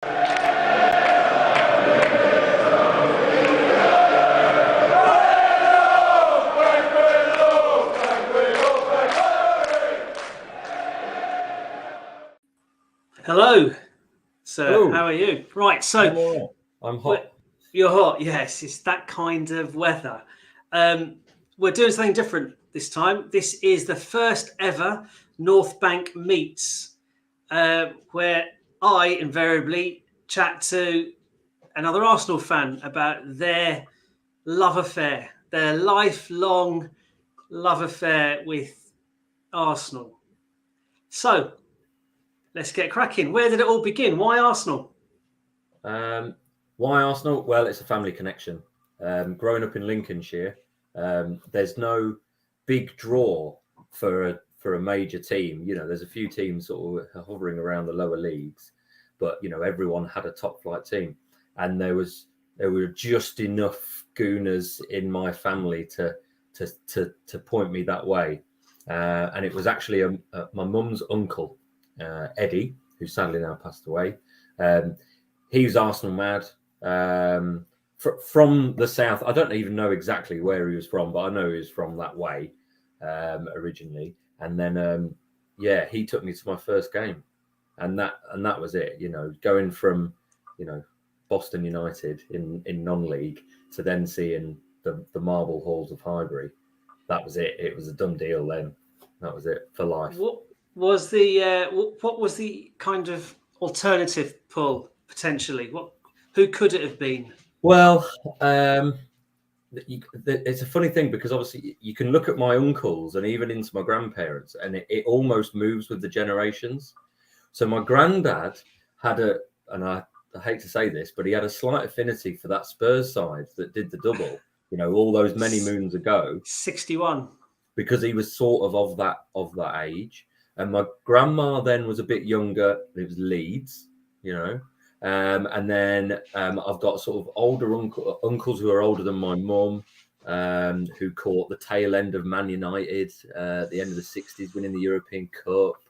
Hello, sir. Hello. How are you? Right, so I'm hot. You're hot, yes. It's that kind of weather. We're doing something different this time. This is the first ever North Bank Meets, where I invariably chat to another Arsenal fan about their love affair, their lifelong love affair with Arsenal. So let's get cracking. Where did it all begin? Why Arsenal? Why Arsenal? Well, it's a family connection. Growing up in Lincolnshire, there's no big draw for a major team. You know, there's a few teams sort of hovering around the lower leagues, but you know, everyone had a top flight team, and there were just enough Gooners in my family to point me that way. And it was actually my mum's uncle, Eddie, who sadly now passed away. He was Arsenal mad. From the south. I don't even know exactly where he was from, but I know he was from that way originally. And then, he took me to my first game, and that was it. You know, going from, Boston United in non-league to then seeing the marble halls of Highbury. That was it. It was a done deal then. That was it for life. What was the kind of alternative pull potentially? Who could it have been? Well, it's a funny thing because obviously you can look at my uncles and even into my grandparents, and it almost moves with the generations. So my granddad had and I hate to say this, but he had a slight affinity for that Spurs side that did the double, all those many moons ago. 61. Because he was sort of that age. And my grandma then was a bit younger. It was Leeds, and then I've got sort of older uncles who are older than my mum, who caught the tail end of Man United at the end of the 60s, winning the European Cup,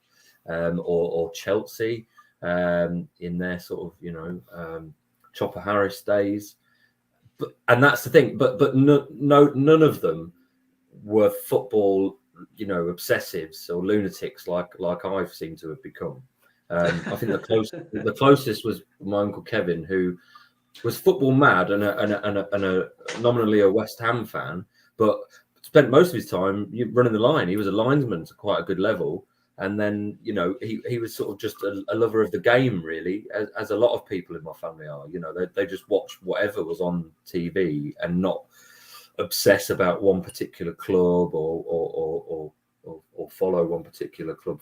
or Chelsea in their sort of, Chopper Harris days. And that's the thing. But none of them were football, obsessives or lunatics like I've seemed to have become. I think the closest was my Uncle Kevin, who was football mad and a nominally a West Ham fan, but spent most of his time running the line. He was a linesman to quite a good level, and then he was sort of just a lover of the game, really, as a lot of people in my family are. They just watched whatever was on TV and not obsess about one particular club or follow one particular club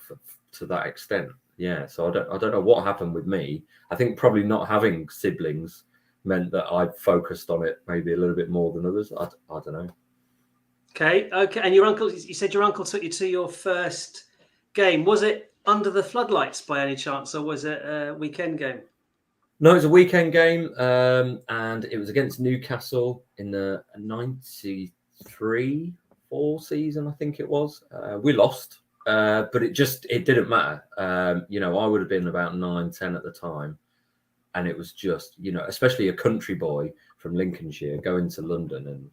to that extent. Yeah, so I don't know what happened with me. I think probably not having siblings meant that I focused on it maybe a little bit more than others. I don't know. Okay. And your uncle, you said your uncle took you to your first game. Was it under the floodlights by any chance, or was it a weekend game? No, it was a weekend game, and it was against Newcastle in the 93-4 season, I think it was. We lost, but it didn't matter. I would have been about 9-10 at the time, and it was just, especially a country boy from Lincolnshire going to London and,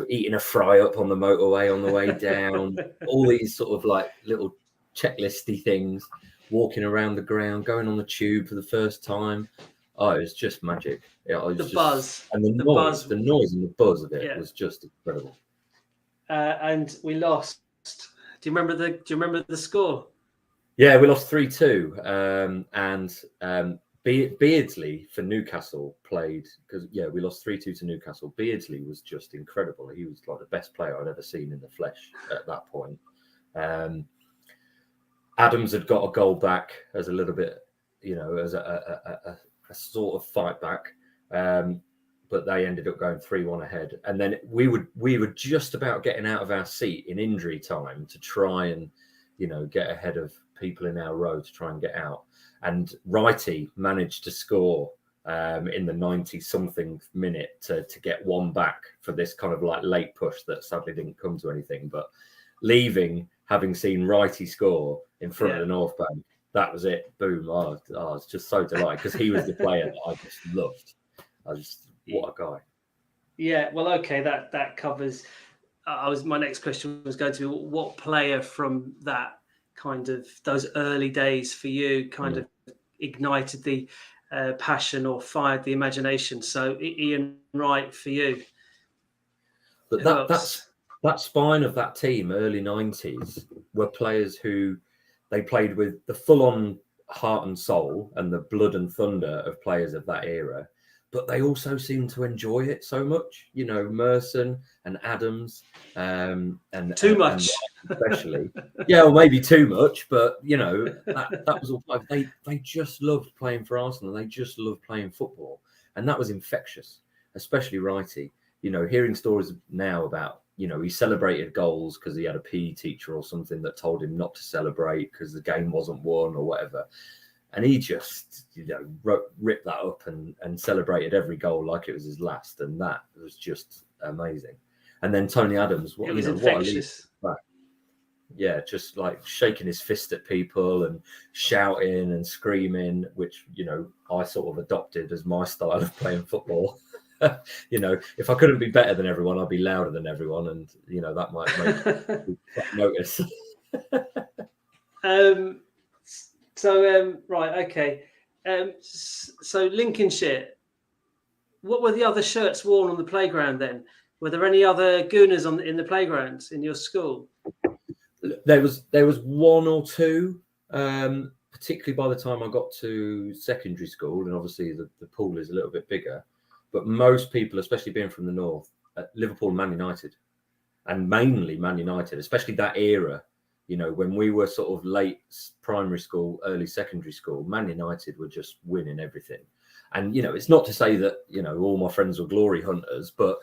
eating a fry up on the motorway on the way down, all these sort of like little checklisty things. Walking around the ground, going on the tube for the first time. Oh, it was just magic. Buzz and the noise and the buzz of it was just incredible. And we lost. Do you remember the score? Yeah, we lost 3-2. And Beardsley for Newcastle played because we lost 3-2 to Newcastle. Beardsley was just incredible. He was like the best player I'd ever seen in the flesh at that point. Adams had got a goal back as a little bit, as a sort of fight back, but they ended up going 3-1 ahead. And then we were just about getting out of our seat in injury time to try and, get ahead of people in our row to try and get out. And Wrighty managed to score in the 90-something minute to get one back for this kind of like late push that sadly didn't come to anything. But leaving, having seen Wrighty score in front of the North Bank, that was it. Boom. I was just so delighted because he was the player that I just loved. What a guy. Yeah, well, okay, that covers. My next question was going to be what player from that kind of those early days for you kind of ignited the passion or fired the imagination. So Ian Wright for you. But that spine of that team, early 90s, were players who they played with the full-on heart and soul and the blood and thunder of players of that era. But they also seemed to enjoy it so much, you know, Merson and Adams, and too much, especially, yeah, or maybe too much. But you know, that was all. They just loved playing for Arsenal. They just loved playing football, and that was infectious. Especially Wrighty, you know, hearing stories now about, you know, he celebrated goals because he had a PE teacher or something that told him not to celebrate because the game wasn't won or whatever. And he just, you know, ripped that up and celebrated every goal like it was his last. And that was just amazing. And then Tony Adams, what a lead. Yeah, just like shaking his fist at people and shouting and screaming, which, you know, I sort of adopted as my style of playing football. You know, if I couldn't be better than everyone, I'd be louder than everyone. And, you know, that might make people notice. Right, okay. So Lincolnshire, what were the other shirts worn on the playground then? Were there any other Gooners in the playgrounds in your school? There was one or two, particularly by the time I got to secondary school, and obviously the pool is a little bit bigger. But most people, especially being from the north, Liverpool, Man United, and mainly Man United, especially that era. You know, when we were sort of late primary school, early secondary school, Man United were just winning everything. And, you know, it's not to say that, you know, all my friends were glory hunters, but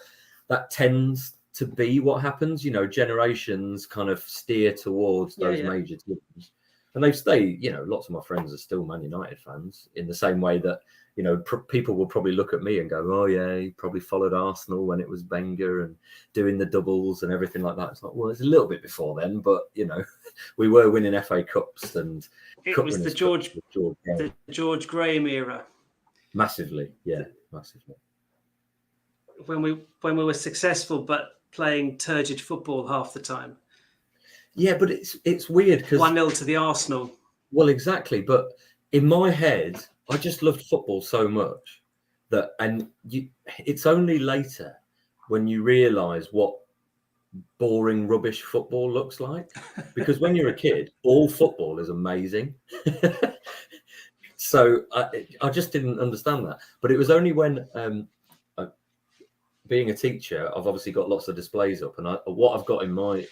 that tends to be what happens. You know, generations kind of steer towards those major teams. And they've stayed, you know, lots of my friends are still Man United fans in the same way that, you know, people will probably look at me and go, oh, yeah, he probably followed Arsenal when it was Wenger and doing the doubles and everything like that. It's like, well, it's a little bit before then, but, you know, we were winning FA Cups and it was the George Graham era. Massively, yeah, massively. When we were successful, but playing turgid football half the time. Yeah, but it's weird because 1-0 to the Arsenal. Well, exactly. But in my head, I just loved football so much that, it's only later when you realise what boring, rubbish football looks like. Because when you're a kid, all football is amazing. So I just didn't understand that. But it was only when, being a teacher, I've obviously got lots of displays up, and what I've got in my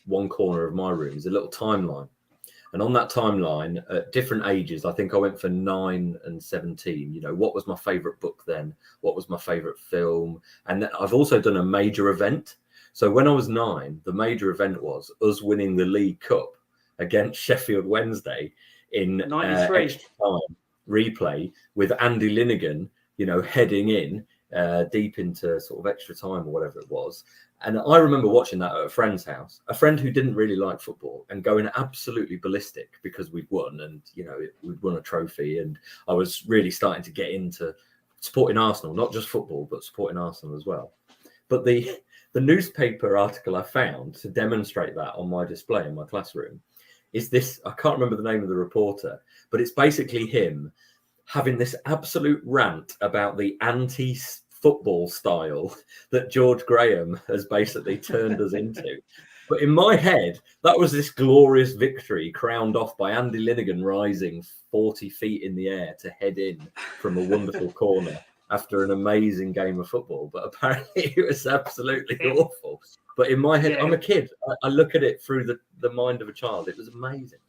one corner of my room is a little timeline. And on that timeline, at different ages, I think I went for 9 and 17. You know, what was my favourite book then? What was my favourite film? And I've also done a major event. So when I was 9, the major event was us winning the League Cup against Sheffield Wednesday in 93 extra time replay with Andy Linnigan, you know, heading in deep into sort of extra time or whatever it was. And I remember watching that at a friend's house, a friend who didn't really like football, and going absolutely ballistic because we'd won and, you know, we'd won a trophy. And I was really starting to get into supporting Arsenal, not just football, but supporting Arsenal as well. But the newspaper article I found to demonstrate that on my display in my classroom is this. I can't remember the name of the reporter, but it's basically him having this absolute rant about the anti-football style that George Graham has basically turned us into. But in my head, that was this glorious victory crowned off by Andy Linnigan rising 40 feet in the air to head in from a wonderful corner after an amazing game of football. But apparently it was absolutely awful. But in my head, I'm a kid. I look at it through the mind of a child. It was amazing.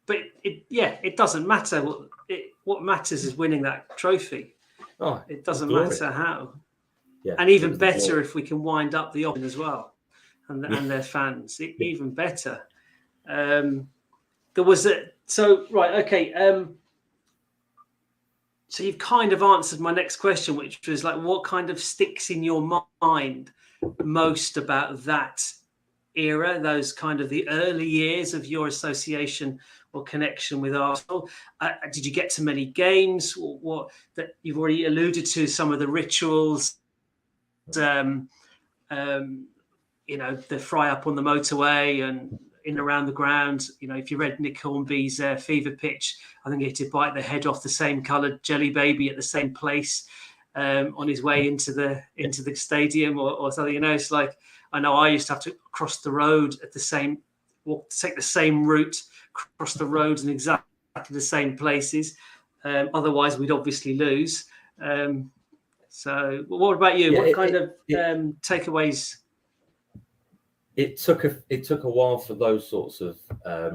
But it doesn't matter. What matters is winning that trophy. Oh, it doesn't matter how. Yeah, and even better if we can wind up the option as well, and their fans. Even better. There was so you've kind of answered my next question, which was like, what kind of sticks in your mind most about that era, those kind of the early years of your association or connection with Arsenal? Did you get to many games? What that you've already alluded to some of the rituals, um, the fry up on the motorway and in around the ground. If you read Nick Hornby's Fever Pitch, I think he had to bite the head off the same coloured jelly baby at the same place on his way into the stadium or something. It's like, I know I used to have to cross the road at take the same route, cross the roads in exactly the same places. Otherwise, we'd obviously lose. So, what about you? What kind of takeaways? It took a while for those sorts of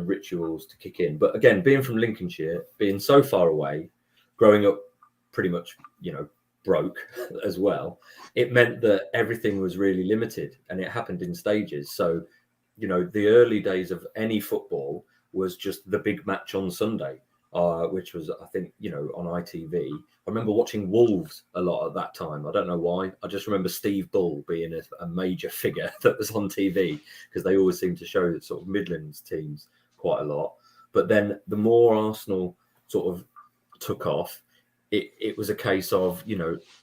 rituals to kick in. But again, being from Lincolnshire, being so far away, growing up pretty much, broke as well, it meant that everything was really limited and it happened in stages. So, the early days of any football was just the big match on Sunday, which was, I think, on ITV. I remember watching Wolves a lot at that time. I don't know why. I just remember Steve Bull being a major figure that was on TV because they always seemed to show sort of Midlands teams quite a lot. But then the more Arsenal sort of took off, it was a case of,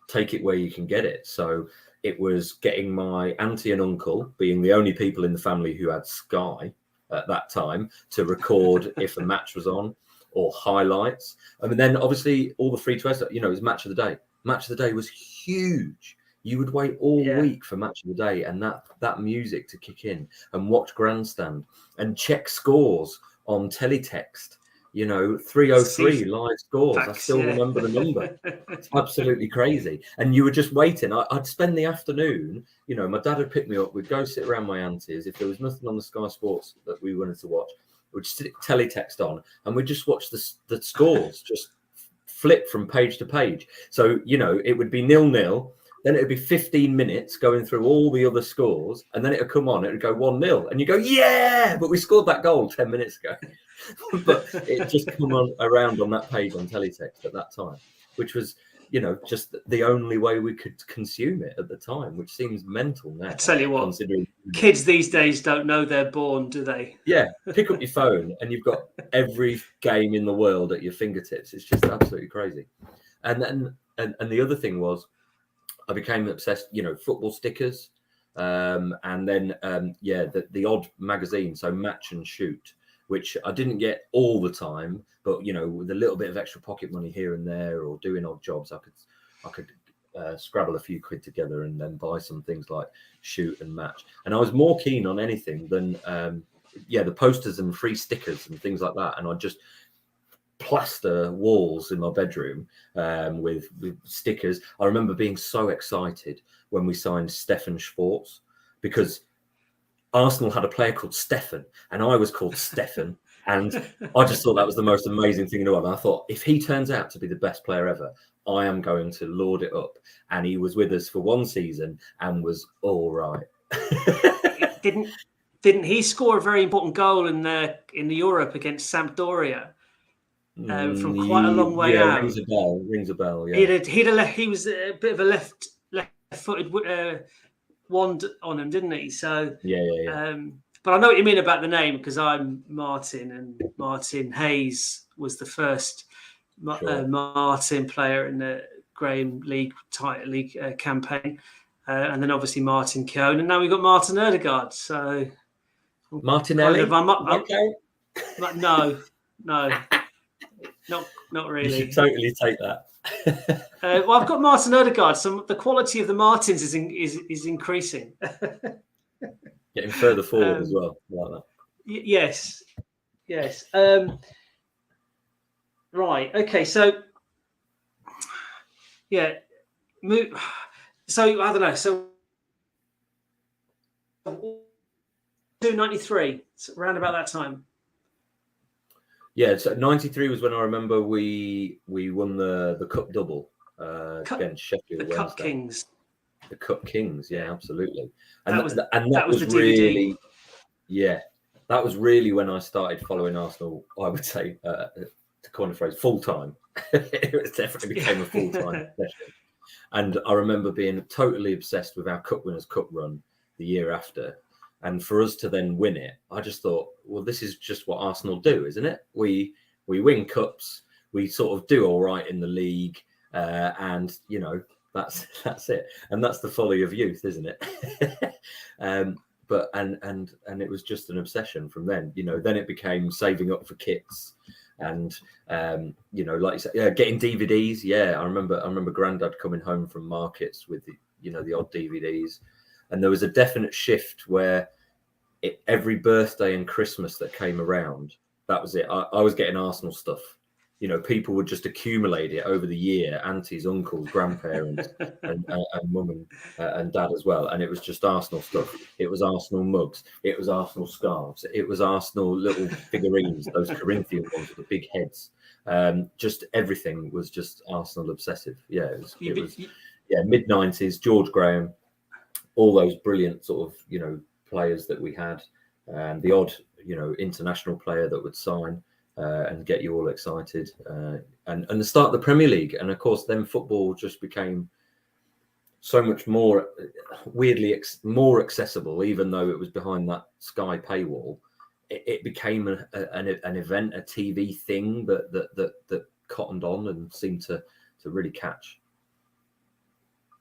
take it where you can get it. So it was getting my auntie and uncle, being the only people in the family who had Sky at that time, to record if a match was on or highlights. I mean, then obviously all the free to air, it was Match of the Day. Match of the Day was huge. You would wait all week for Match of the Day and that music to kick in and watch Grandstand and check scores on teletext. 303 live scores. I still remember the number. It's absolutely crazy. And you were just waiting. I'd spend the afternoon, my dad would pick me up. We'd go sit around my auntie's. If there was nothing on the Sky Sports that we wanted to watch, we'd stick teletext on and we'd just watch the scores just flip from page to page. So, it would be 0-0. Then it would be 15 minutes going through all the other scores. And then it would come on, it would go 1-0. And you go, yeah, but we scored that goal 10 minutes ago. But it just come on around on that page on teletext at that time, which was, just the only way we could consume it at the time, which seems mental now. I tell you what, considering kids these days don't know they're born, do they? Yeah, pick up your phone and you've got every game in the world at your fingertips. It's just absolutely crazy. And then, and the other thing was, I became obsessed, football stickers, and then the odd magazine, so Match and Shoot, which I didn't get all the time, but with a little bit of extra pocket money here and there, or doing odd jobs, I could scrabble a few quid together and then buy some things like Shoot and Match. And I was more keen on anything than the posters and free stickers and things like that. And I'd just plaster walls in my bedroom with stickers. I remember being so excited when we signed Stefan Schwarz, because Arsenal had a player called Stefan and I was called Stefan, and I just thought that was the most amazing thing in the world. And I thought, if he turns out to be the best player ever, I am going to lord it up. And he was with us for one season and was all right. Didn't he score a very important goal in the Europe against Sampdoria? From quite a long way out. Rings a bell. Yeah, he was a bit of a left-footed wand on him, didn't he? So yeah. But I know what you mean about the name, because I'm Martin, and Martin Hayes was the first Martin player in the Graham League title league campaign, and then obviously Martin Keown, and now we've got Martin Ødegaard. So Martinelli. Okay. No. Not really. You should totally take that. Well, I've got Martin Ødegaard. So the quality of the Martins is increasing. Getting further forward as well, like that. Yes. Right. Okay. So So I don't know. So 293, around about that time. Yeah, so 93 was when I remember we won the cup double against Sheffield Wednesday. Cup Kings. The Cup Kings, yeah, absolutely. And that was the really, DVD. That was really when I started following Arsenal. I would say, to coin a phrase, full time. It definitely became a full time session. And I remember being totally obsessed with our Cup Winners' Cup run the year after. And for us to then win it, I just thought, well, this is just what Arsenal do, isn't it? We win cups, we sort of do all right in the league, and you know, that's it. And that's the folly of youth, isn't it? But it was just an obsession from then. You know, then it became saving up for kits, and you know, like you said, getting DVDs. Yeah, I remember Grandad coming home from markets with the odd DVDs, and there was a definite shift where every birthday and Christmas that came around, that was it. I was getting Arsenal stuff. You know, people would just accumulate it over the year, aunties, uncles, grandparents, and mum and dad as well. And it was just Arsenal stuff. It was Arsenal mugs. It was Arsenal scarves. It was Arsenal little figurines, those Corinthian ones with the big heads. Just everything was just Arsenal obsessive. Yeah, it was mid-90s, George Graham, all those brilliant sort of, you know, players that we had, the odd, you know, international player that would sign. And get you all excited, and the start of the Premier League, and of course then football just became so much more weirdly more accessible, even though it was behind that Sky paywall. It became an event, a TV thing that cottoned on and seemed to really catch.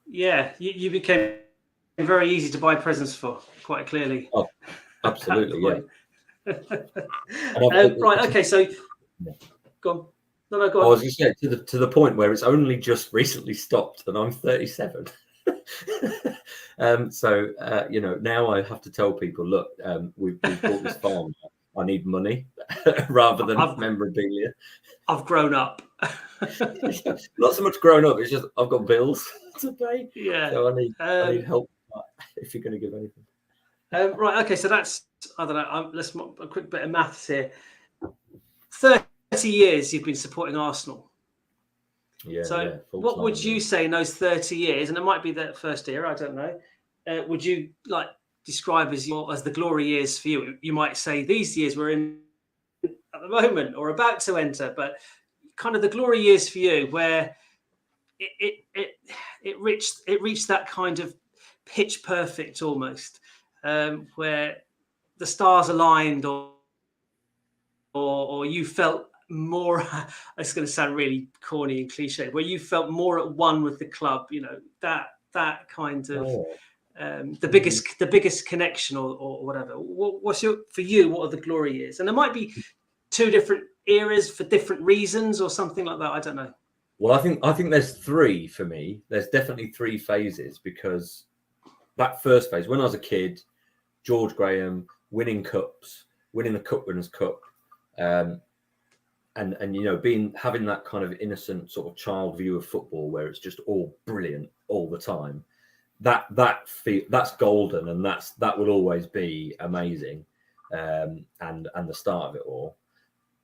Yeah, you became very easy to buy presents for, quite clearly. Oh, absolutely, yeah. Right. Okay. So, go on. No, go on. I was going to say to the point where it's only just recently stopped, and I'm 37. So you know, now I have to tell people, look, we've bought this farm. I need money rather than memorabilia. I've grown up. Not so much grown up. It's just I've got bills to pay. Yeah. So I need help if you're going to give anything. Right. Okay. So that's, I don't know. Let's a quick bit of maths here. 30 years you've been supporting Arsenal. Yeah. So what would you say in those 30 years? And it might be that first year. I don't know. Would you like describe as the glory years for you? You might say these years we're in at the moment or about to enter, but kind of the glory years for you, where it reached that kind of pitch perfect almost. Where the stars aligned, or you felt more. It's going to sound really corny and cliche. Where you felt more at one with the club, you know, that kind of the biggest connection or whatever. What's for you? What are the glory years? And there might be two different eras for different reasons or something like that. I don't know. Well, I think there's three for me. There's definitely three phases, because that first phase, when I was a kid, George Graham winning cups, winning the Cup Winners' Cup, and you know, having that kind of innocent sort of child view of football where it's just all brilliant all the time. That's golden, and that will always be amazing, and the start of it all.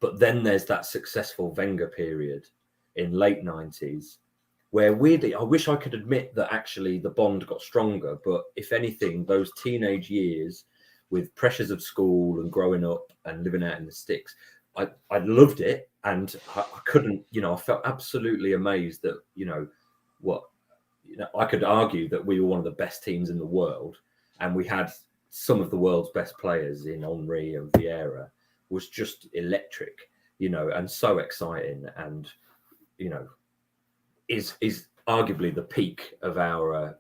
But then there's that successful Wenger period in late 90s. Where weirdly, I wish I could admit that actually the bond got stronger. But if anything, those teenage years with pressures of school and growing up and living out in the sticks, I loved it. And I couldn't, you know, I felt absolutely amazed that, you know, I could argue that we were one of the best teams in the world. And we had some of the world's best players in Henry and Vieira. Was just electric, you know, and so exciting. And, you know, is arguably the peak of our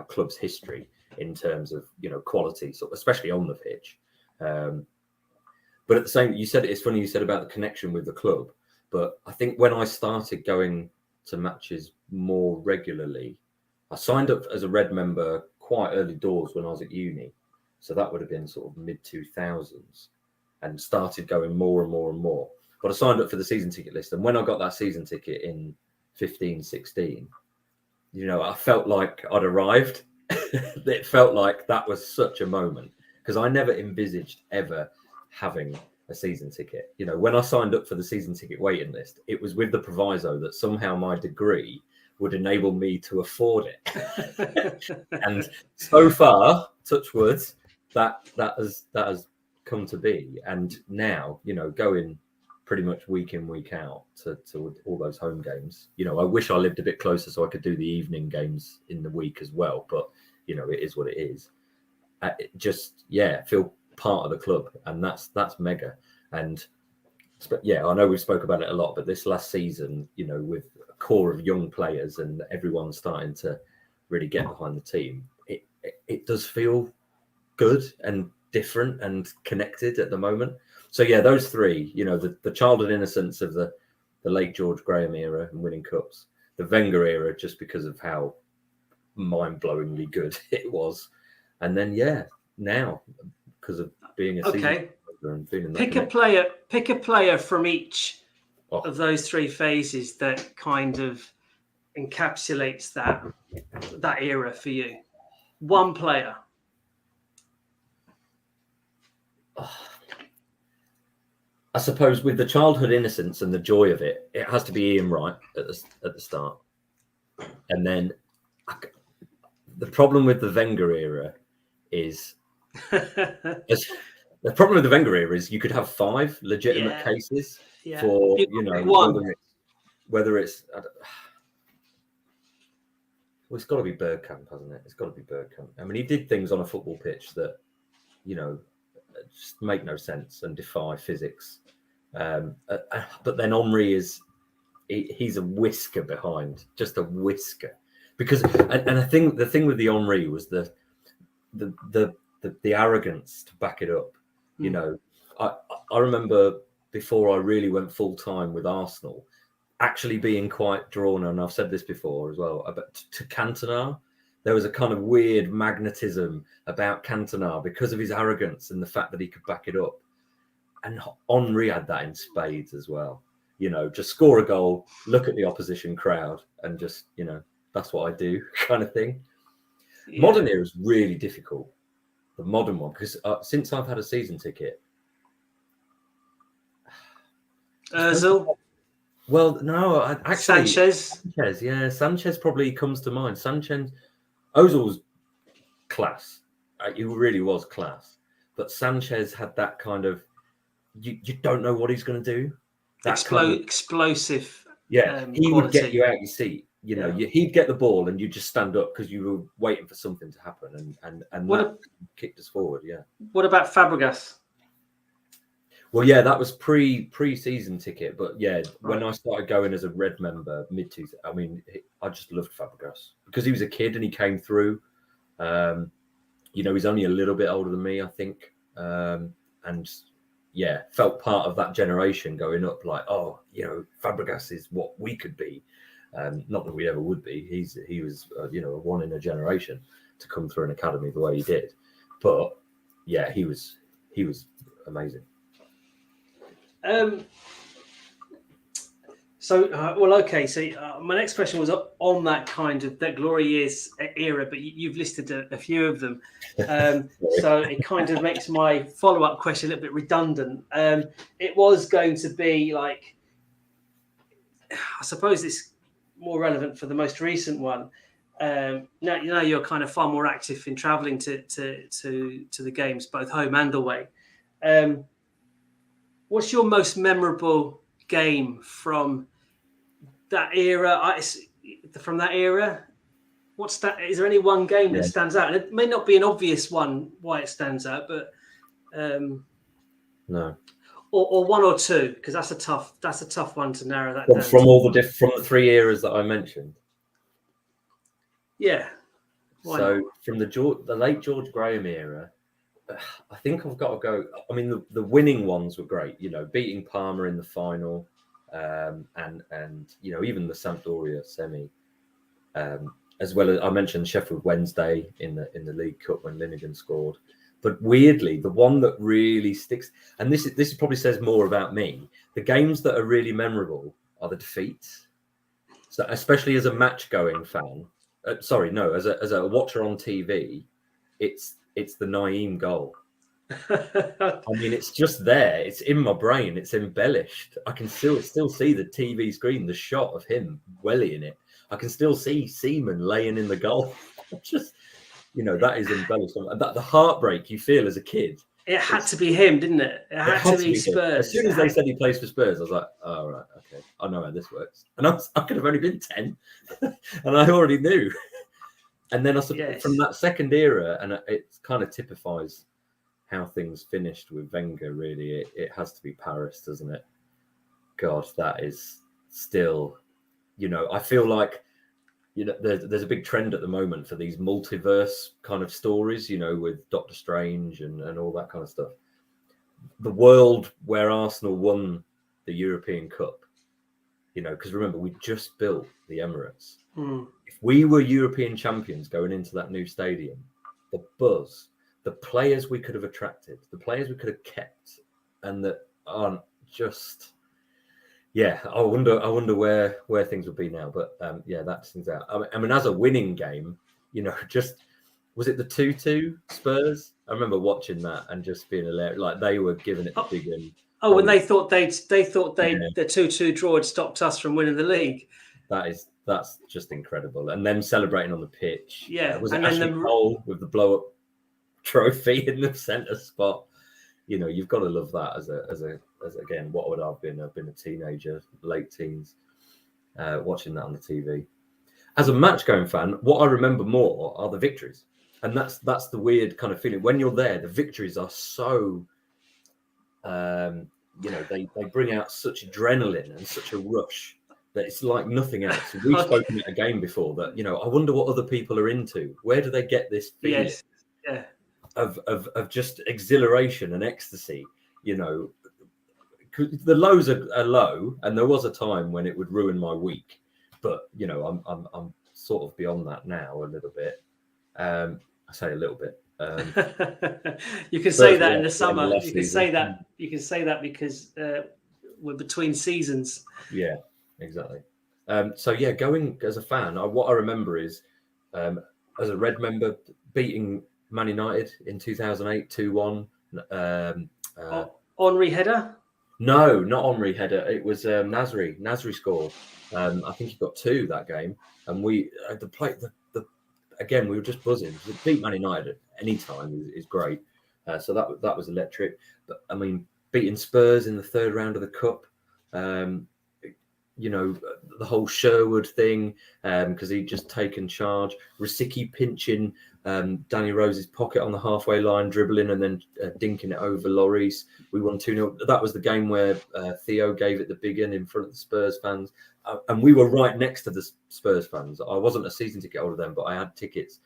club's history in terms of, you know, quality, so especially on the pitch. But at the same, it's funny you said about the connection with the club. But I think when I started going to matches more regularly, I signed up as a Red member quite early doors when I was at uni. So that would have been sort of mid 2000s, and started going more and more and more. But I signed up for the season ticket list, and when I got that season ticket in 15, 16, you know, I felt like I'd arrived. It felt like that was such a moment, because I never envisaged ever having a season ticket. You know, when I signed up for the season ticket waiting list, it was with the proviso that somehow my degree would enable me to afford it. And so far, touch wood, that has come to be. And now, you know, going pretty much week in, week out to all those home games. You know, I wish I lived a bit closer so I could do the evening games in the week as well. But, you know, it is what it is. just feel part of the club, and that's mega. And I know we've spoke about it a lot, but this last season, with a core of young players and everyone starting to really get behind the team, it does feel good and different and connected at the moment. So those three, the childhood innocence of the late George Graham era and winning cups, the Wenger era just because of how mind-blowingly good it was, and then now because of being a season and feeling that pick a player from each of those three phases that kind of encapsulates that era for you. One player. I suppose with the childhood innocence and the joy of it, it has to be Ian Wright at the start. And then the problem with the Wenger era is you could have 5 legitimate cases for whether it's it's got to be Bergkamp, hasn't it? It's got to be Bergkamp. I mean, he did things on a football pitch that just make no sense and defy physics. But then Henry he's a whisker behind, just a whisker. Because and I think the thing with the Henry was the arrogance to back it up. I remember before I really went full time with Arsenal, actually being quite drawn, and I've said this before as well, to Cantona. There was a kind of weird magnetism about Cantona because of his arrogance and the fact that he could back it up. And Henry had that in spades as well. Just score a goal, look at the opposition crowd, and just, that's what I do kind of thing. Yeah. Modern era is really difficult, the modern one, because since I've had a season ticket. Ozil? Well, no, actually. Sanchez? Sanchez probably comes to mind. Ozil was class. He really was class. But Sanchez had that kind of, you don't know what he's going to do. Explosive. He quality. Would get you out your seat. He'd get the ball and you just stand up because you were waiting for something to happen, and that kicked us forward. Yeah. What about Fabregas? Well, that was pre-season ticket, but when I started going as a Red member mid-2000, I mean, I just loved Fabregas because he was a kid and he came through. He's only a little bit older than me, I think, and felt part of that generation going up. Like, Fabregas is what we could be. Not that we ever would be. He was a one in a generation to come through an academy the way he did. But he was amazing. So my next question was on that kind of that glory years era, but you've listed a few of them. So it kind of makes my follow-up question a little bit redundant. It was going to be like, I suppose it's more relevant for the most recent one. Now you're kind of far more active in traveling to the games, both home and away. What's your most memorable game from that era? From that era, what's that? Is there any one game that stands out? And it may not be an obvious one why it stands out, but no, or one or two, because that's a tough one to narrow that down. From the 3 eras that I mentioned. Yeah. From the late George Graham era, I think I've got to go. I mean, the winning ones were great. Beating Parma in the final, and even the Sampdoria semi, as well as I mentioned Sheffield Wednesday in the League Cup when Linegan scored. But weirdly, the one that really sticks, and this probably says more about me. The games that are really memorable are the defeats. So especially as a match-going fan, as a watcher on TV, it's the Naeem goal. I mean, it's just there. It's in my brain. It's embellished. I can still see the TV screen, the shot of him wellying it. I can still see Seaman laying in the goal. Just, that is embellished. The heartbreak you feel as a kid. It had to be him, didn't it? It had to be Spurs. As soon as they said he plays for Spurs, I was like, oh, right, okay. I know how this works. And I could have only been 10. And I already knew. And then I from Yes. that second era, and it kind of typifies how things finished with Wenger. Really, it has to be Paris, doesn't it? God, that is still, I feel like, there's a big trend at the moment for these multiverse kind of stories, with Doctor Strange and all that kind of stuff. The world where Arsenal won the European Cup, because remember, we just built the Emirates. If we were European champions going into that new stadium, the buzz, the players we could have attracted, the players we could have kept, and that aren't just... Yeah, I wonder where things would be now, but that things out. I mean, as a winning game, just was it the 2-2 Spurs? I remember watching that and just being hilarious. Like they were giving it the big one. Oh, when they thought the 2-2 draw had stopped us from winning the league. That's just incredible, and them celebrating on the pitch. Yeah, was it Ashley Cole with the blow up trophy in the centre spot? You've got to love that as again, what would I've been a teenager, late teens, watching that on the TV. As a match going fan, what I remember more are the victories, and that's the weird kind of feeling when you're there. The victories are so, they bring out such adrenaline and such a rush that it's like nothing else. We've spoken at a game before that I wonder what other people are into. Where do they get this feeling? Yes, yeah. Of just exhilaration and ecstasy, the lows are low, and there was a time when it would ruin my week, but I'm sort of beyond that now a little bit. I say a little bit. You can say that in the summer. You can say that. You can say that because we're between seasons. Yeah, exactly. Going as a fan, what I remember is as a Red member beating Man United in 2008, 2-1. Henry header? No, not Henry header. It was Nasri. Nasri scored. I think he got 2 that game, and we again we were just buzzing. To beat Man United at any time is great. So that was electric. But I mean, beating Spurs in the third round of the cup. The whole Sherwood thing, because he'd just taken charge. Rosicky pinching Danny Rose's pocket on the halfway line, dribbling and then dinking it over Lloris. We won 2-0. That was the game where Theo gave it the big one in front of the Spurs fans. And we were right next to the Spurs fans. I wasn't a season ticket holder then, but I had tickets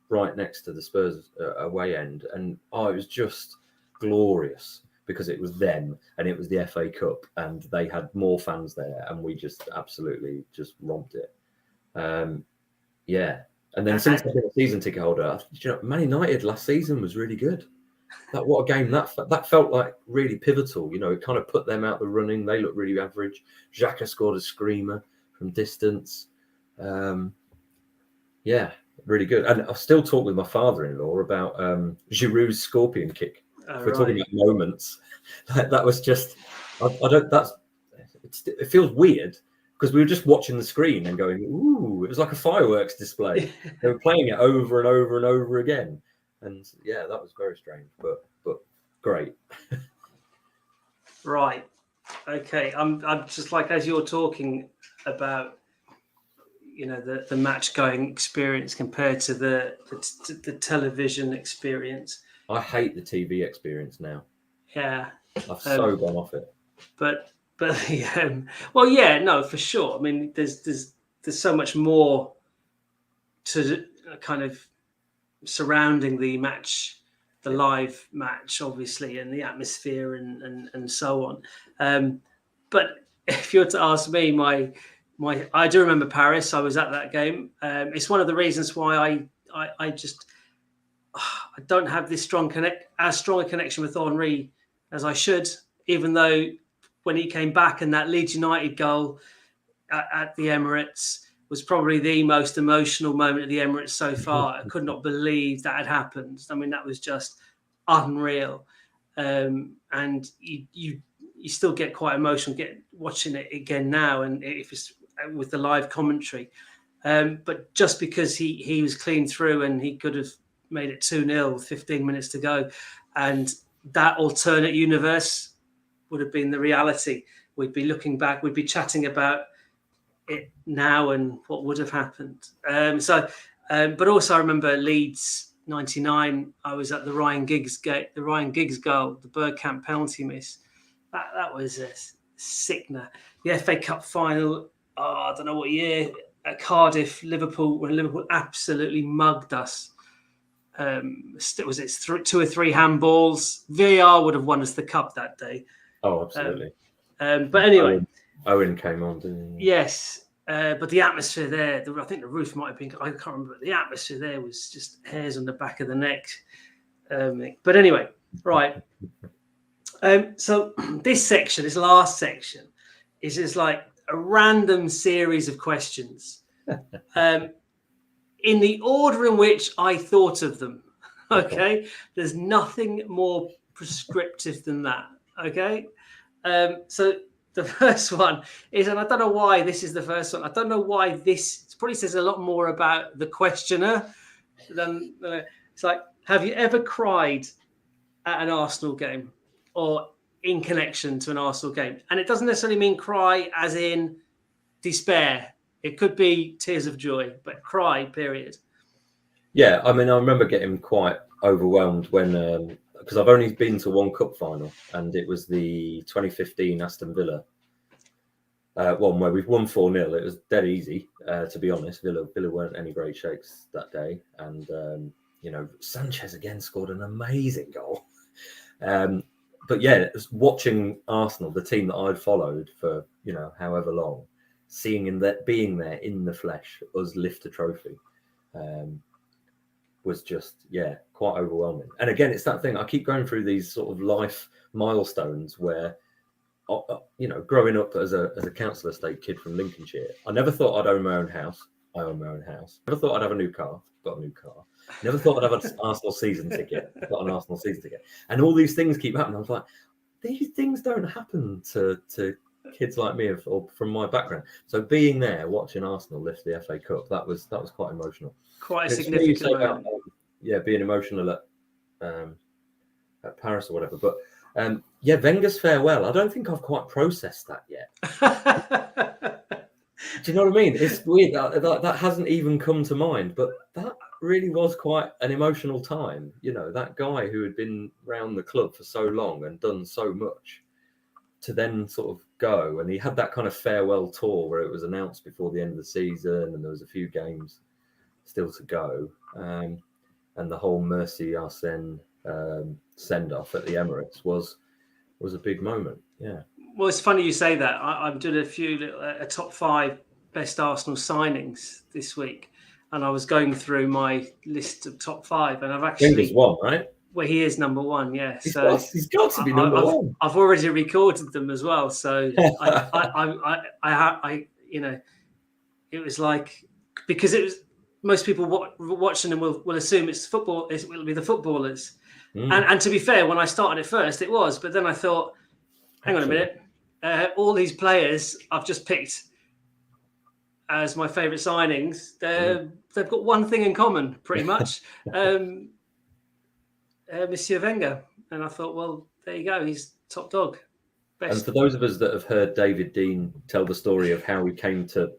right next to the Spurs away end. And it was just glorious, because it was them and it was the FA Cup and they had more fans there, and we just absolutely just romped it. And then since I've been a season ticket holder, Man United last season was really good. What a game that felt like, really pivotal. It kind of put them out the running. They looked really average. Xhaka scored a screamer from distance. Really good. And I've still talked with my father-in-law about Giroud's scorpion kick. We're talking about moments. That was just, it feels weird because we were just watching the screen and going, ooh, it was like a fireworks display. They were playing it over and over and over again. And that was very strange, but great. Right. Okay. I'm just like, as you're talking about, the match going experience compared to the television experience. I hate the TV experience now. Yeah. I've so gone off it. But for sure. I mean, there's so much more to kind of surrounding the match, the live match, obviously, and the atmosphere and so on. But if you were to ask me, I do remember Paris. I was at that game. It's one of the reasons why I don't have as strong a connection with Henry as I should, even though when he came back and that Leeds United goal at the Emirates was probably the most emotional moment at the Emirates so far. I could not believe that had happened. I mean, that was just unreal. And you still get quite emotional watching it again now, and if it's with the live commentary. But just because he was clean through and he could have made it 2-0 with 15 minutes to go, and that alternate universe would have been the reality. We'd be looking back, we'd be chatting about it now and what would have happened. So But also I remember Leeds 99. I was at the Ryan Giggs goal, the Bergkamp penalty miss. That was a sickener. The FA Cup final, I don't know what year, at Cardiff, Liverpool, when Liverpool absolutely mugged us. Was it 2 or 3 handballs? VAR would have won us the cup that day. Oh, absolutely. But anyway, Owen came on, didn't he? yes. But the atmosphere there, I think the roof might have been, I can't remember. The atmosphere there was just hairs on the back of the neck. But anyway, right. So this last section, is just like a random series of questions in the order in which I thought of them. Okay. There's nothing more prescriptive than that. Okay. So the first one is, and I don't know why this is the first one. I don't know why this probably says a lot more about the questioner than it's like, have you ever cried at an Arsenal game or in connection to an Arsenal game? And it doesn't necessarily mean cry as in despair. It could be tears of joy, but cry, period. Yeah, I mean, I remember getting quite overwhelmed when, because I've only been to one cup final, and it was the 2015 Aston Villa one where we've won 4-0. It was dead easy, to be honest. Villa weren't any great shakes that day, and Sanchez again scored an amazing goal. But yeah, watching Arsenal, the team that I'd followed for however long, being there in the flesh, us lift a trophy, was just quite overwhelming. And again, it's that thing. I keep going through these sort of life milestones where, growing up as a council estate kid from Lincolnshire, I never thought I'd own my own house. I own my own house. Never thought I'd have a new car. Got a new car. Never thought I'd have an Arsenal season ticket. Got an Arsenal season ticket. And all these things keep happening. I was like, these things don't happen to kids like me or from my background. So being there, watching Arsenal lift the FA Cup, that was quite emotional. Quite a significant moment. Being emotional at Paris or whatever. But Wenger's farewell, I don't think I've quite processed that yet. Do you know what I mean? It's weird that hasn't even come to mind, but that really was quite an emotional time. That guy who had been around the club for so long and done so much, to then sort of go, and he had that kind of farewell tour where it was announced before the end of the season, and there was a few games still to go, and the whole Merci Arsene send off at the Emirates was a big moment. Yeah. Well, it's funny you say that. I'm doing a top 5 best Arsenal signings this week, and I was going through my list of top 5, and I've actually Wenger's one, right? Well, he is number 1, yeah. He's got to be number 1. I've already recorded them as well, so it was like, because it was, most people watching them will assume it's football. It will be the footballers, and to be fair, when I started at first, it was, but then I thought, hang on a minute, all these players I've just picked as my favourite signings, they've got one thing in common, pretty much. Monsieur Wenger, and I thought, well, there you go, he's top dog. Best. And for those of us that have heard David Dein tell the story of how he came to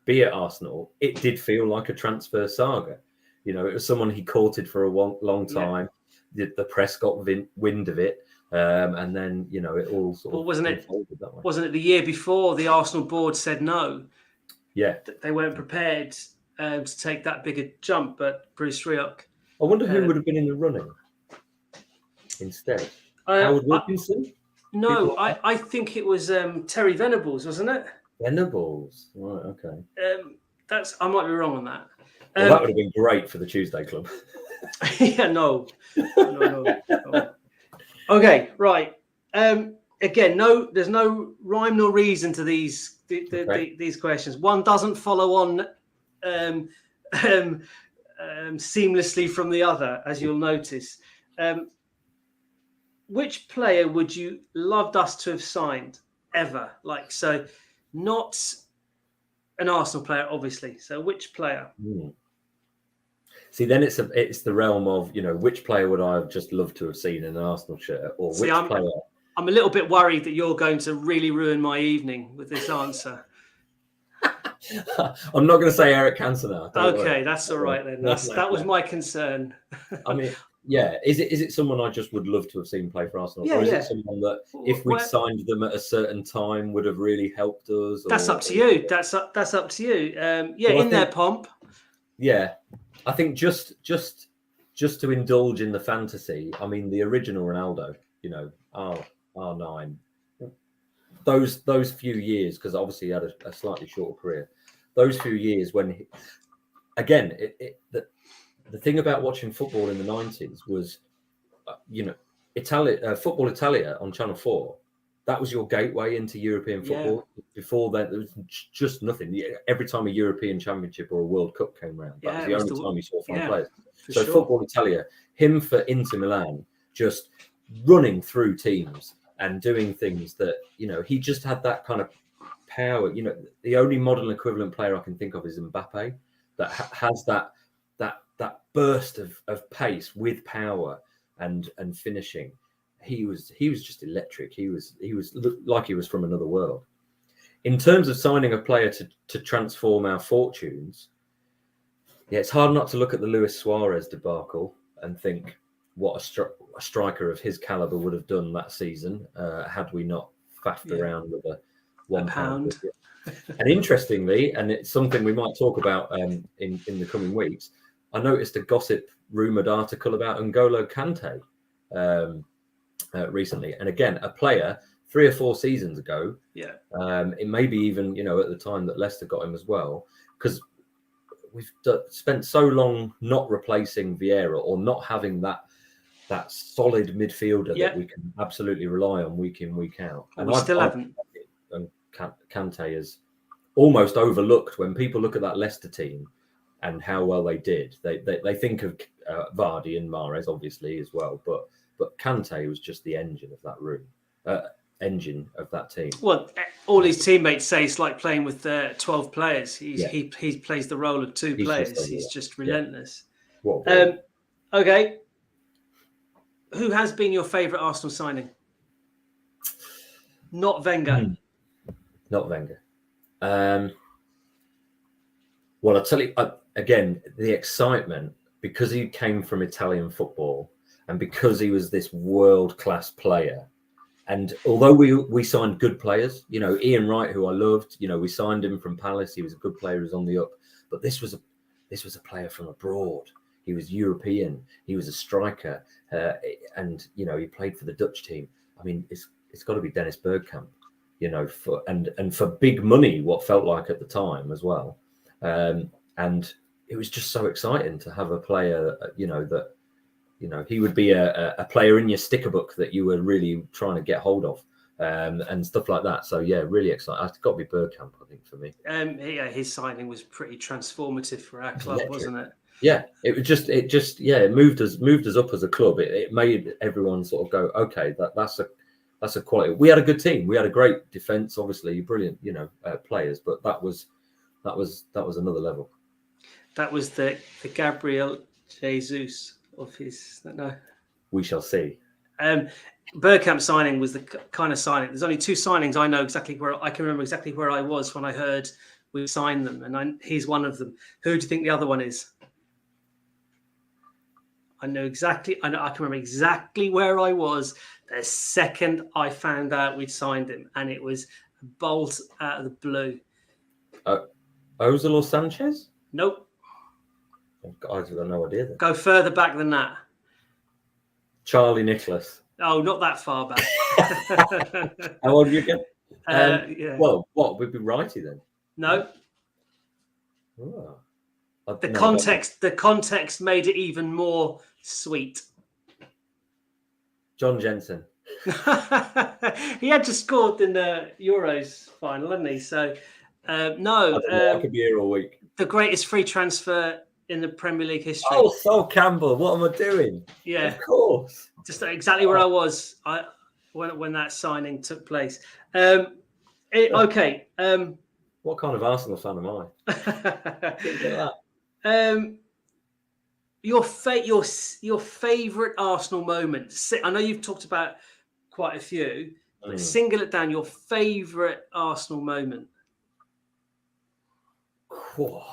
be at Arsenal, it did feel like a transfer saga. It was someone he courted for a long time. Yeah. The press got wind of it, and then it all sort of unfolded that way. Wasn't it the year before the Arsenal board said no? Yeah, they weren't prepared to take that bigger jump. But Bruce Rioch. I wonder who would have been in the running instead. Howard Wilkinson? No, I think it was Terry Venables, wasn't it? Venables, right? Okay. I might be wrong on that. Well, that would have been great for the Tuesday Club. Yeah, no. Okay, right. Again, there's no rhyme nor reason to these these questions. One doesn't follow on seamlessly from the other, as you'll notice. Which player would you loved us to have signed ever? So not an Arsenal player, obviously. So which player? See, then it's the realm of, which player would I have just loved to have seen in an Arsenal shirt, or which player? I'm a little bit worried that you're going to really ruin my evening with this answer. I'm not going to say Eric Cantona. Okay, that's all right then. That was my concern. I mean, yeah. Is it someone I just would love to have seen play for Arsenal, Yeah, or is yeah. it someone that if we'd signed them at a certain time would have really helped us? That's up to you. That's up to you. Yeah, Well, in their pomp. Yeah, I think just to indulge in the fantasy. I mean, the original Ronaldo, you know, R9. Those few years, because obviously he had a slightly shorter career. Those few years when, again, the thing about watching football in the 90s was, you know, Football Italia on Channel 4. That was your gateway into European football. Yeah. Before then, there was just nothing. Every time a European Championship or a World Cup came around, that was the only time you saw foreign players. So sure. Football Italia, him for Inter Milan, just running through teams and doing things that, you know, he just had that kind of power. You know, the only modern equivalent player I can think of is Mbappe, that has that burst of pace with power and finishing. He was just electric. He was like he was from another world. In terms of signing a player to transform our fortunes, yeah, it's hard not to look at the Luis Suarez debacle and think what a striker of his caliber would have done that season had we not faffed around with a £1. And interestingly, and it's something we might talk about in the coming weeks, I noticed a gossip rumoured article about N'Golo Kante recently, and again, a player 3 or 4 seasons ago. Yeah, it may be even, you know, at the time that Leicester got him as well, because we've spent so long not replacing Vieira or not having that solid midfielder that we can absolutely rely on week in, week out. And we still haven't. And Kante is almost overlooked when people look at that Leicester team and how well they did. They think of Vardy and Mahrez obviously as well, but Kante was just the engine of that room, engine of that team. Well, all his teammates say it's like playing with 12 players. He plays the role of 2 players. He's just relentless. Yeah. Okay. Who has been your favourite Arsenal signing? Not Wenger. Not Wenger. Well, I'll tell you, again, the excitement, because he came from Italian football and because he was this world-class player. And although we signed good players, you know, Ian Wright, who I loved, you know, we signed him from Palace. He was a good player, he was on the up. But this was a player from abroad. He was European. He was a striker, and you know, he played for the Dutch team. I mean, it's got to be Dennis Bergkamp, you know, and for big money, what felt like at the time as well. And it was just so exciting to have a player, you know, that, you know, he would be a player in your sticker book that you were really trying to get hold of, and stuff like that. So yeah, really exciting. It's got to be Bergkamp, I think, for me. Yeah, his signing was pretty transformative for our club, wasn't it? Yeah, it moved us up as a club. It made everyone sort of go, okay, that's a quality. We had a good team. We had a great defense, obviously, brilliant, you know, players, but that was another level. That was the Gabriel Jesus of his. No, we shall see. Bergkamp signing was the kind of signing. There's only 2 signings I know exactly where I can remember exactly where I was when I heard we signed them, and he's one of them. Who do you think the other one is? I can remember exactly where I was the second I found out we'd signed him, and it was a bolt out of the blue. Ozil or Sanchez? Nope. I've got no idea then. Go further back than that. Charlie Nicholas. Oh, not that far back. How old are you again? Yeah. Well, what would be righty then? No. Oh. The context made it even more sweet. John Jensen. He had just scored in the Euros final, hadn't he? So, no. I could be here all week. The greatest free transfer in the Premier League history. Oh, Sol Campbell. What am I doing? Yeah. Of course. Just exactly where I was when that signing took place. Okay. What kind of Arsenal fan am I? Your favorite Arsenal moment. I know you've talked about quite a few, but single it down. Your favorite Arsenal moment. Cool.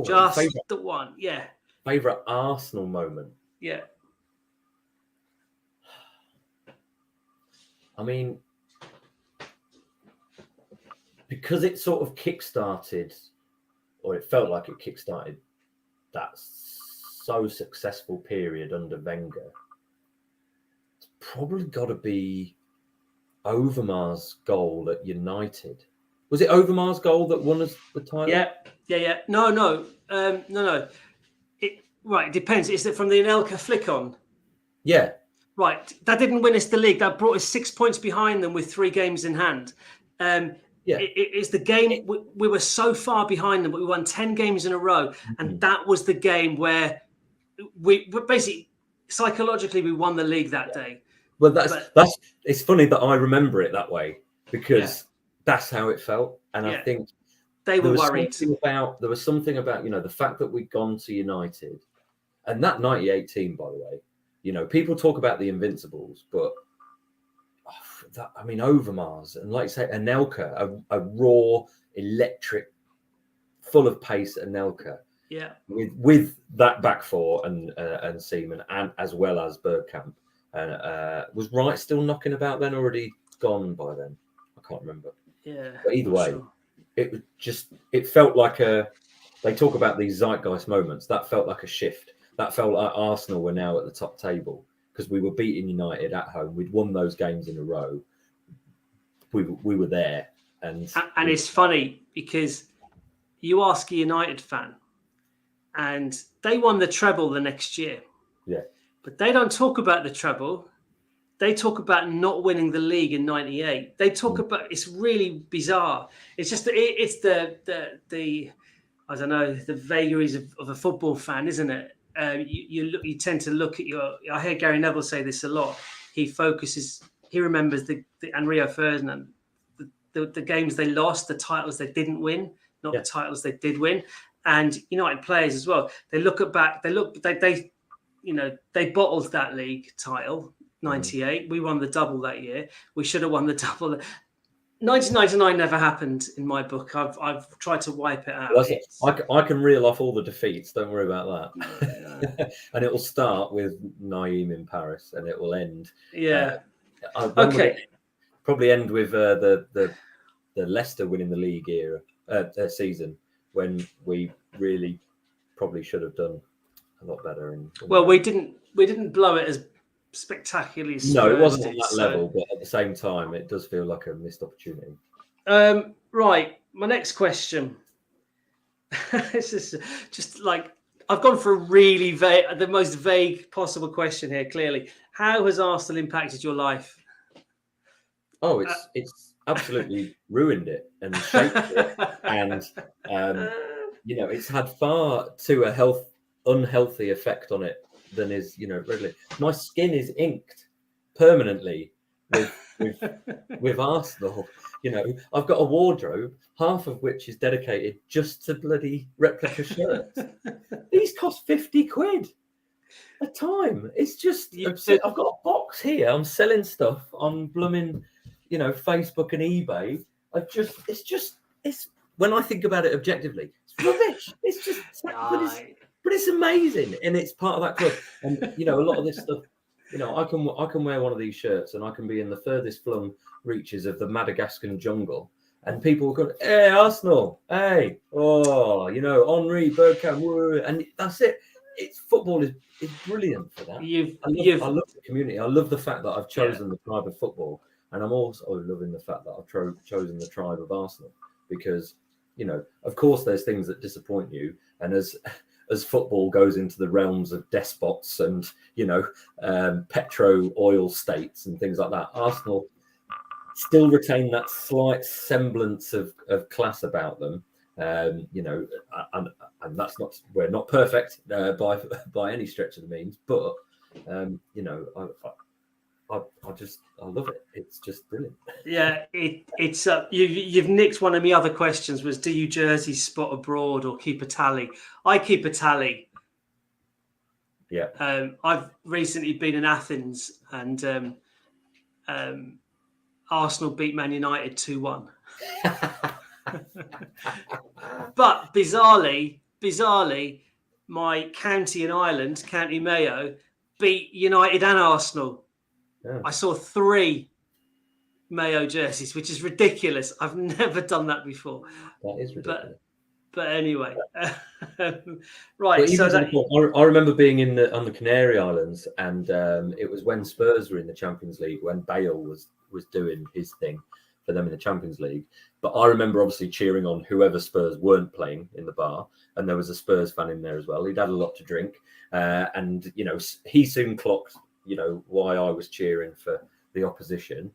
Just the one. Yeah. Favorite Arsenal moment. Yeah. I mean, because it sort of kickstarted, or it felt like it kickstarted that so successful period under Wenger. It's probably got to be Overmars' goal at United. Was it Overmars' goal that won us the title? Yeah. No. It depends. Is it from the Anelka flick on? Yeah. Right. That didn't win us the league. That brought us 6 points behind them with 3 games in hand. It's the game. We were so far behind them, but we won 10 games in a row. And that was the game where we basically, psychologically, we won the league that day. Well, it's funny that I remember it that way, because that's how it felt. And I think they were worried. There was something about, the fact that we'd gone to United, and that 98 team, by the way, people talk about the Invincibles, but Overmars, and like you say, Anelka, a raw, electric, full of pace Anelka. Yeah. With that back four and Seaman, and as well as Bergkamp. And was Wright still knocking about then, or already gone by then? I can't remember. Yeah. But either way, it felt like they talk about these zeitgeist moments. That felt like a shift. That felt like Arsenal were now at the top table, because we were beating United at home. We'd won those games in a row. We were there. And it's funny, because you ask a United fan, and they won the treble the next year. Yeah. But they don't talk about the treble. They talk about not winning the league in '98. They talk about, it's really bizarre. It's just it's the I don't know, the vagaries of a football fan, isn't it? You tend to look at I hear Gary Neville say this a lot. He remembers and Rio Ferdinand, the games they lost, the titles they didn't win, not the titles they did win. And United players as well. They bottled that league title, 98. We won the double that year. We should have won the double. 1999 never happened in my book. I've tried to wipe it out. I can reel off all the defeats. Don't worry about that. And it will start with Naeem in Paris, and it will end. Yeah. Probably end with the Leicester winning the league season, when we really probably should have done a lot better. We didn't blow it as spectacularly. No, it wasn't on that level, but at the same time, it does feel like a missed opportunity. Right, my next question. This is just like, I've gone for the most vague possible question here. Clearly, how has Arsenal impacted your life? Oh, it's absolutely ruined it and shaped it, and it's had far too unhealthy effect on it than is regularly. My skin is inked permanently with Arsenal. I've got a wardrobe, half of which is dedicated just to bloody replica shirts. These cost 50 quid a time. It's just I've got a box here. I'm selling stuff on blooming, Facebook and eBay. It's when I think about it objectively, it's rubbish. It's just, but it's amazing, and it's part of that club. And a lot of this stuff, I can wear one of these shirts, and I can be in the furthest flung reaches of the Madagascar jungle, and people will go, "Hey, Arsenal! Hey, Henri, Bergkamp, woo," and that's it. It's football is brilliant for that. I love the community. I love the fact that I've chosen the tribe of football, and I'm also loving the fact that I've chosen the tribe of Arsenal, because of course there's things that disappoint you, and as football goes into the realms of despots and petro oil states and things like that, Arsenal still retain that slight semblance of class about them. And that's not, we're not perfect by any stretch of the means, but I love it. It's just brilliant. Yeah, it's you've nicked one of my other questions. Was, do you jerseys spot abroad or keep a tally? I keep a tally. Yeah. I've recently been in Athens, and Arsenal beat Man United 2-1. But bizarrely, my county in Ireland, County Mayo, beat United and Arsenal. Yeah. I saw 3 Mayo jerseys, which is ridiculous. I've never done that before. That is ridiculous. But anyway, But right. So even I remember being on the Canary Islands, and it was when Spurs were in the Champions League, when Bale was doing his thing for them in the Champions League. But I remember obviously cheering on whoever Spurs weren't playing in the bar, and there was a Spurs fan in there as well. He'd had a lot to drink, and he soon clocked why I was cheering for the opposition.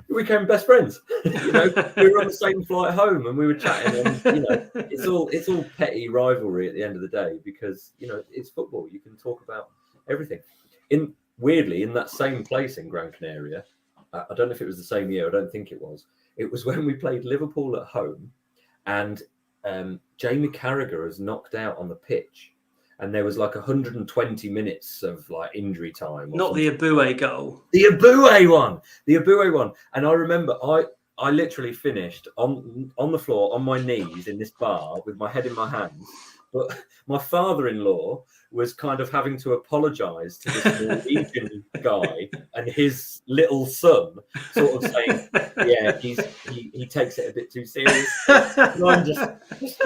We became best friends. We were on the same flight home, and we were chatting. And it's all petty rivalry at the end of the day, because it's football. You can talk about everything. Weirdly, in that same place in Gran Canaria, I don't know if it was the same year. I don't think it was. It was when we played Liverpool at home, and Jamie Carragher was knocked out on the pitch. And there was like 120 minutes of like injury time. Not the Abue goal. The Abue one. And I remember I literally finished on the floor on my knees in this bar with my head in my hands. But my father-in-law was kind of having to apologise to this Norwegian guy and his little son, sort of saying, "Yeah, he takes it a bit too serious." And I'm just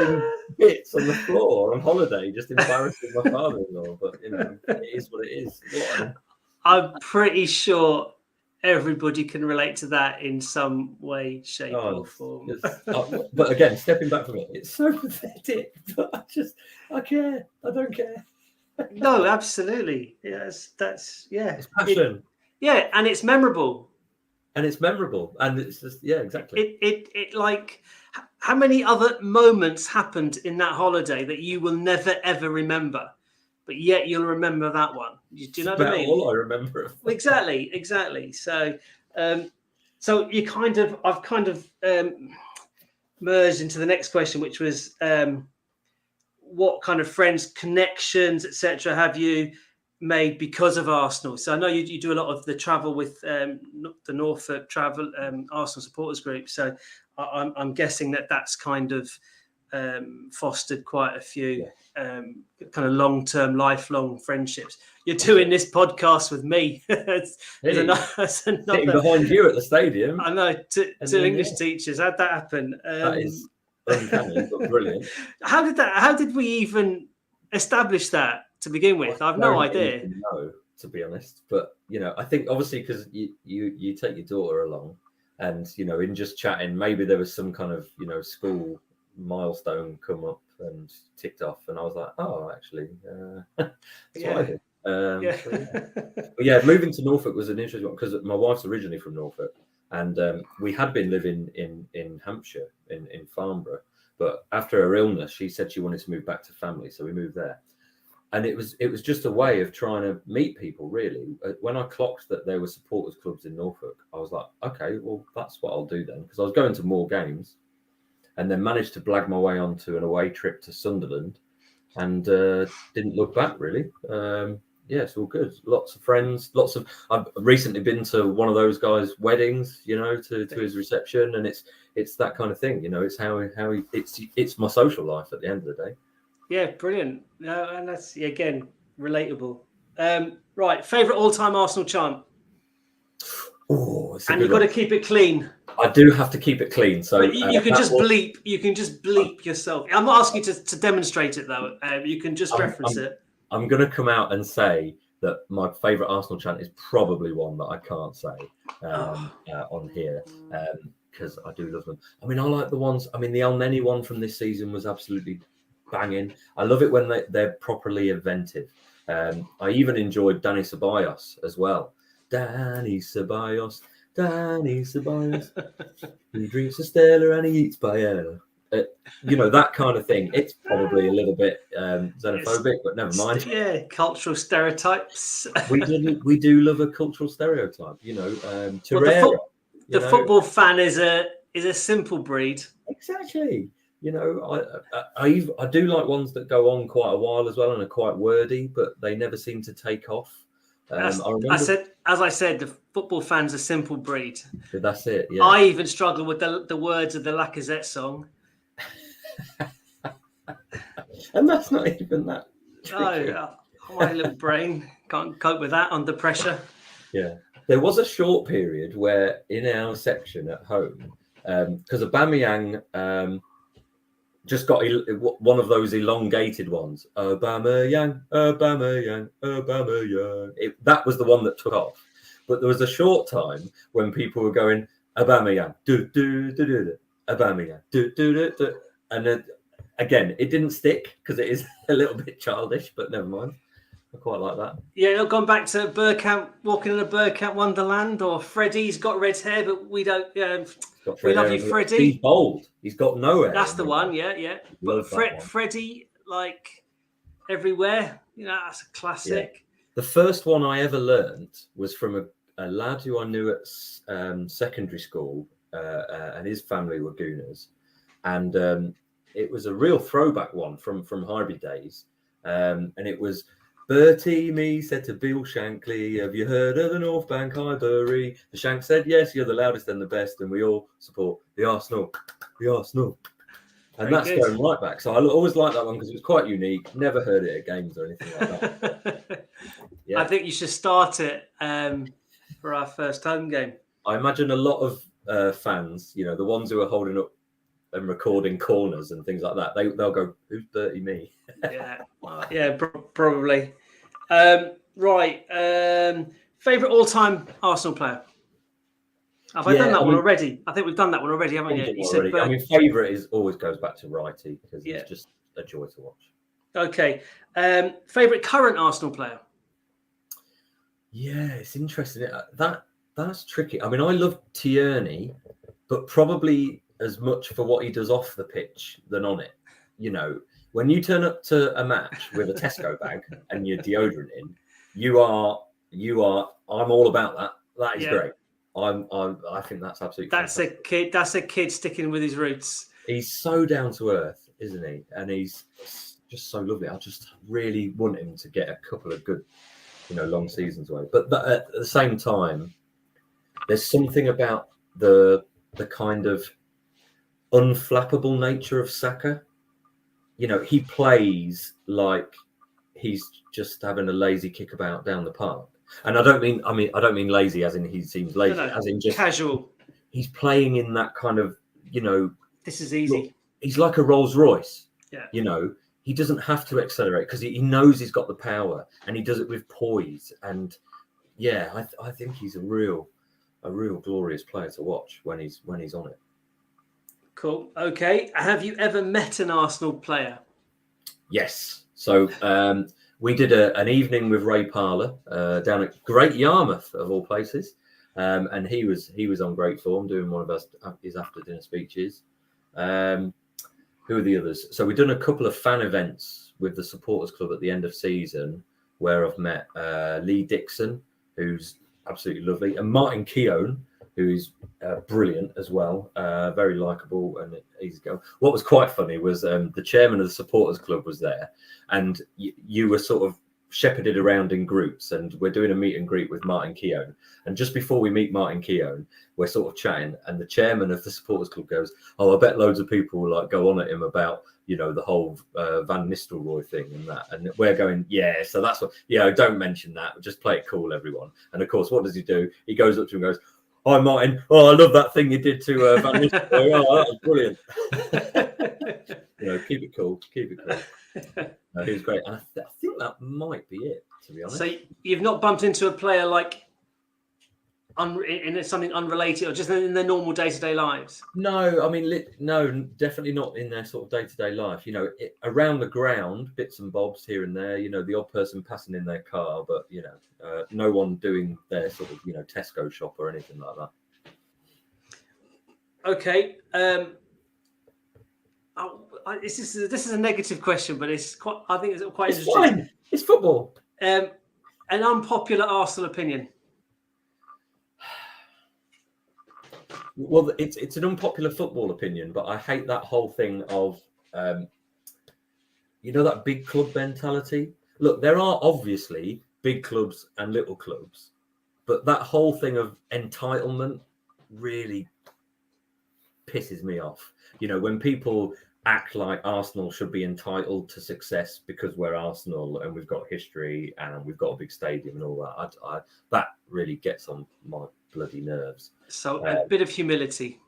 in bits on the floor on holiday, just embarrassing my father-in-law. But it is what it is. I'm pretty sure everybody can relate to that in some way, shape, or form. But again, stepping back from it, it's so pathetic. But I care. I don't care. No, absolutely. Yes, It's passion. And it's memorable. And it's just exactly. It like, how many other moments happened in that holiday that you will never ever remember, but yet you'll remember that one? Do you know what I mean? All I remember. Exactly. So, I've kind of merged into the next question, which was, what kind of friends, connections, etc., have you made because of Arsenal? So I know you do a lot of the travel with the Norfolk Travel Arsenal supporters group. So I'm guessing that's kind of fostered quite a few kind of long-term, lifelong friendships. You're doing this podcast with me. That's another sitting behind you at the stadium. I know. Two English teachers. How'd that happen? That is uncanny, but brilliant. How did we even establish that to begin with? I've no idea. No, to be honest, but I think obviously because you take your daughter along, and in just chatting, maybe there was some kind of school milestone come up and ticked off, and I was like, oh, actually, that's what I did. But moving to Norfolk was an interesting one, because my wife's originally from Norfolk. And we had been living in Hampshire, in Farnborough. But after her illness, she said she wanted to move back to family. So we moved there. And it was just a way of trying to meet people, really. When I clocked that there were supporters clubs in Norfolk, I was like, okay, well, that's what I'll do then. Because I was going to more games, and then managed to blag my way onto an away trip to Sunderland, and didn't look back, really. It's all good. Lots of friends. I've recently been to one of those guys' weddings, to his reception, and it's that kind of thing. It's how it's my social life at the end of the day. Yeah, brilliant. And that's again relatable. Right, favorite all-time Arsenal chant. Oh, and you've got to keep it clean. I do have to keep it clean. So you can just bleep. You can just bleep yourself. I'm not asking you to demonstrate it though. You can just reference it. I'm going to come out and say that my favourite Arsenal chant is probably one that I can't say on here, because I do love them. I mean, I like the ones. I mean, the El Neni one from this season was absolutely banging. I love it when they're properly inventive. I even enjoyed Dani Ceballos as well. Dani Ceballos. He drinks a Stella and he eats paella. That kind of thing. It's probably a little bit xenophobic, but never mind. Yeah, cultural stereotypes. we do love a cultural stereotype. The football fan is a simple breed. Exactly. I do like ones that go on quite a while as well and are quite wordy, but they never seem to take off. As I said, the football fan's a simple breed. That's it. Yeah. I even struggle with the words of the Lacazette song. And that's not even that Oh, tricky. yeah. My little brain can't cope with that under pressure. Yeah. There was a short period where in our section at home, because Aubameyang just got one of those elongated ones. Aubameyang, Aubameyang, Aubameyang. That was the one that took off. But there was a short time when people were going, Aubameyang, do, do, do, do, do, Aubameyang, do, do, do, do. And again, it didn't stick because it is a little bit childish, but never mind. I quite like that. Yeah, gone back to Bergkamp, walking in a Bergkamp wonderland, or Freddie's got red hair, but we don't. We love you, Freddie. He's bold. He's got no hair. That's the one. Yeah. But Freddie, like everywhere, that's a classic. Yeah. The first one I ever learned was from a lad who I knew at secondary school, and his family were Gooners, and it was a real throwback one from Highbury days, and it was. Bertie me said to Bill Shankly, have you heard of the North Bank Highbury? The Shank said, yes, you're the loudest and the best, and we all support the Arsenal. And that's going right back. So I always liked that one because it was quite unique. Never heard it at games or anything like that. Yeah. I think you should start it for our first home game. I imagine a lot of fans, the ones who are holding up and recording corners and things like that, they'll go, who's Bertie me? Yeah, probably. Right. Favourite all-time Arsenal player? Have I done that one already? I think we've done that one already, haven't you? Favourite always goes back to Wrighty because he's just a joy to watch. Okay. Favourite current Arsenal player? Yeah, it's interesting. That's tricky. I mean, I love Tierney, but probably as much for what he does off the pitch than on it. When you turn up to a match with a Tesco bag and your deodorant in, you are. I'm all about that. That is great. I think that's absolutely. That's a kid sticking with his roots. He's so down to earth, isn't he? And he's just so lovely. I just really want him to get a couple of good, long seasons away. But at the same time, there's something about the kind of unflappable nature of Saka. He plays like he's just having a lazy kickabout down the park. And I don't mean lazy as in he seems lazy, as in just casual. He's playing in that kind of, this is easy. Look, he's like a Rolls Royce. Yeah. He doesn't have to accelerate because he knows he's got the power and he does it with poise. And I think he's a real glorious player to watch when he's on it. Cool. Okay. Have you ever met an Arsenal player? Yes. So we did an evening with Ray Parlour down at Great Yarmouth, of all places, and he was on great form doing one of his after dinner speeches. Who are the others? So we've done a couple of fan events with the supporters club at the end of season, where I've met Lee Dixon, who's absolutely lovely, and Martin Keown, who's brilliant as well, very likeable and easy to go. What was quite funny was the chairman of the supporters club was there, and you were sort of shepherded around in groups, and we're doing a meet and greet with Martin Keown. And just before we meet Martin Keown, we're sort of chatting, and the chairman of the supporters club goes, "Oh, I bet loads of people will go on at him about the whole Van Nistelrooy thing and that." And we're going, "Yeah, so that's what. Yeah, don't mention that. Just play it cool, everyone." And of course, what does he do? He goes up to him and goes, "Hi, Martin. Oh, I love that thing you did to Van Nistelrooy. Oh, that was brilliant." Keep it cool. He was great. And I think that might be it, to be honest. So you've not bumped into a player like in something unrelated or just in their normal day-to-day lives? No, I mean, no, definitely not in their sort of day-to-day life. Around the ground, bits and bobs here and there, the odd person passing in their car, but, no one doing their sort of, Tesco shop or anything like that. Okay. This is a negative question, but I think it's quite interesting. Fine. It's football. An unpopular Arsenal opinion. Well, it's an unpopular football opinion, but I hate that whole thing of, that big club mentality. Look, there are obviously big clubs and little clubs, but that whole thing of entitlement really pisses me off. When people act like Arsenal should be entitled to success because we're Arsenal and we've got history and we've got a big stadium and all that. That really gets on my bloody nerves. So a bit of humility.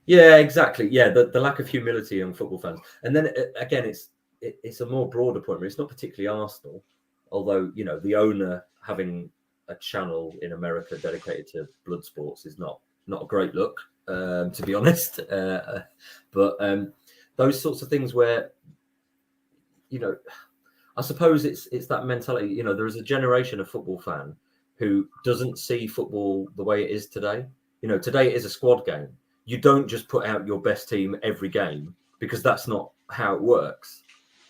Yeah, exactly. Yeah, the lack of humility in football fans. And then again, it's a more broader point. It's not particularly Arsenal, although, you know, the owner having a channel in America dedicated to blood sports is not a great look, to be honest. But those sorts of things where, you know, I suppose it's that mentality. You know, there is a generation of football fan who doesn't see football the way it is today. You know, today it is a squad game. You don't just put out your best team every game because that's not how it works.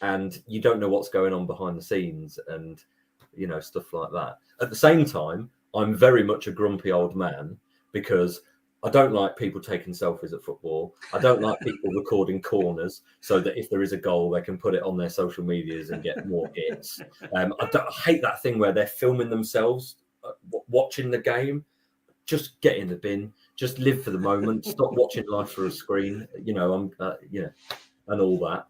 And you don't know what's going on behind the scenes and, you know, stuff like that. At the same time, I'm very much a grumpy old man because I don't like people taking selfies at football. I don't like people recording corners so that if there is a goal, they can put it on their social medias and get more hits. I hate that thing where they're filming themselves watching the game. Just get in the bin. Just live for the moment. Stop watching life through a screen. You know, and all that.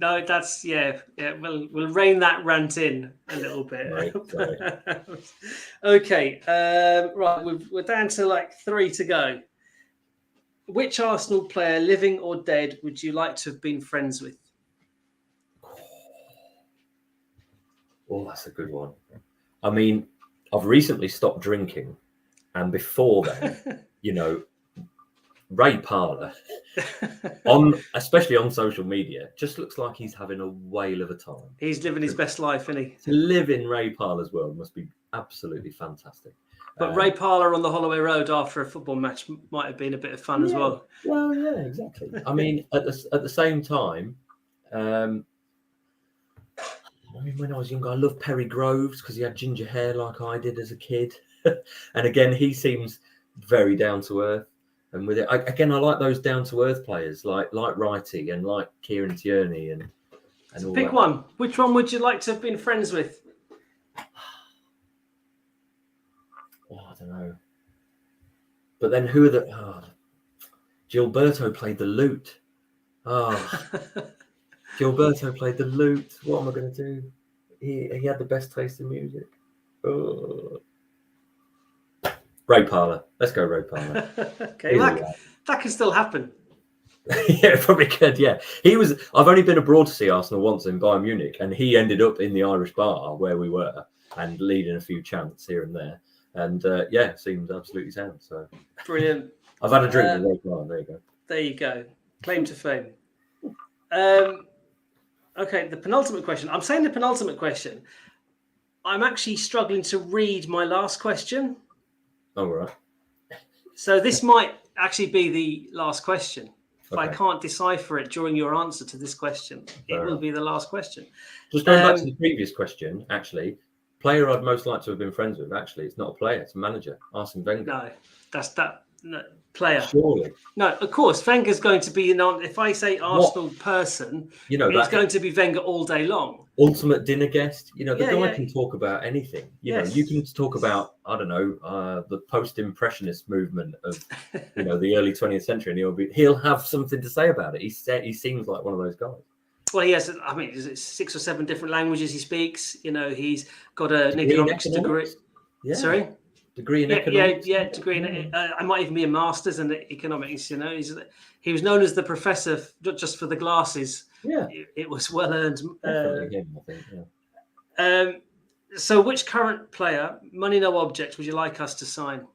No, that's yeah. We'll rein that rant in a little bit. Right, Okay, right. We're down to like 3 to go. Which Arsenal player, living or dead, would you like to have been friends with? Oh, that's a good one. I mean, I've recently stopped drinking, and before then, you know, Ray Parlour, especially on social media, just looks like he's having a whale of a time. He's living his best life, isn't he? To live in Ray Parlour's world must be absolutely fantastic. But Ray Parlour on the Holloway Road after a football match might have been a bit of fun as well. Well, yeah, exactly. I mean, at the same time, I mean, when I was younger, I loved Perry Groves because he had ginger hair like I did as a kid. And again, he seems very down to earth. And with it, I like those down to earth players like Wrighty and like Kieran Tierney and all pick that. one. Which one would you like to have been friends with? Oh, I don't know. But then who are the? Oh, Gilberto played the lute. Oh, Gilberto played the lute. What am I going to do? He had the best taste in music. Oh. Ray Parlour. Let's go, Ray Parlour. Okay, that can still happen. Yeah, probably could. Yeah, I've only been abroad to see Arsenal once in Bayern Munich, and he ended up in the Irish bar where we were and leading a few chants here and there. And yeah, seemed absolutely sound. So brilliant. I've had a drink with Ray Parlour. There you go. There you go. Claim to fame. Okay, the penultimate question. I'm saying the penultimate question. I'm actually struggling to read my last question. Oh, right. So this might actually be the last question. If Okay. I can't decipher it during your answer to this question, it will be the last question. Just going back to the previous question, actually, player I'd most like to have been friends with, actually, it's not a player, it's a manager, Arsene Wenger. No, that's that player. Surely. No, of course, Wenger's going to be, if I say Arsenal person, you know, it's going to be Wenger all day long. Ultimate dinner guest. You know, the guy yeah. can talk about anything. You Yes. know, you can talk about, I don't know, the post-impressionist movement of, you know, the early 20th century, and he'll have something to say about it. He seems like one of those guys. Well, he has, I mean, 6 or 7 different languages he speaks. You know, he's got an economics degree. Yeah. Sorry? Degree in economics. Yeah, degree in I might even be a master's in economics. You know, he was known as the professor, not just for the glasses. Yeah, it was well earned. Him, I think. Yeah. So, which current player, money no object, would you like us to sign?